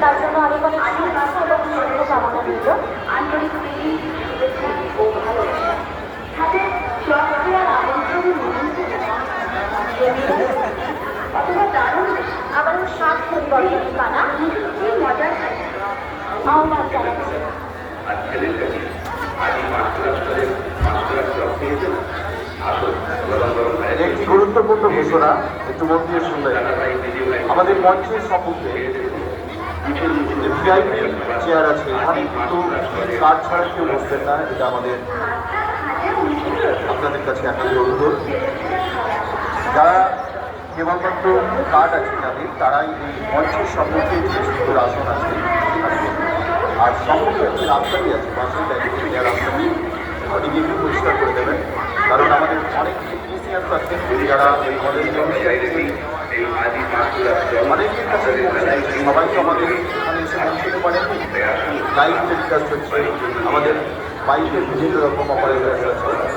তার জন্য অনেক অনেক শুভেচ্ছা এবং শুভকামনা রইল। আন্তরিক প্রীতি, শুভেচ্ছা ও ভালোবাসা। সাথে চট্টগ্রাম আমন্ত্রণ অথবা দারুণ আবারও স্বাদ পরিবর্তনের পালা কি মজার আহ্বান জানাচ্ছি। একটি গুরুত্বপূর্ণ ঘোষণা একটু মন দিয়ে শুনলেন। আমাদের মঞ্চের সম্মুখে যে ভিআইপি চেয়ার আছে এখানে কিন্তু কার্ড ছাড়া কেউ বসবেন না, এটা আমাদের আপনাদের কাছে একান্ত অনুরোধ। যারা কেবলমাত্র কার্ড আছে যাদের, তারাই এই মঞ্চের সম্মুখে যে সুন্দর আসন আছে আর সম্মুখে যে রাস্তাটি আছে বাসের ব্যাগে রাস্তাটি ওদিকে একটু পরিষ্কার করে দেবেন, কারণ আমাদের অনেক টেকনিশিয়ান আছেন যারা আমাদের অনেকের কাছে সবাই তো আমাদের এখানে এসে পৌঁছতে পারেন। লাইভ টেলিকাস্ট হচ্ছে, আমাদের বাইরে বিভিন্ন রকম অপারেটর আছে।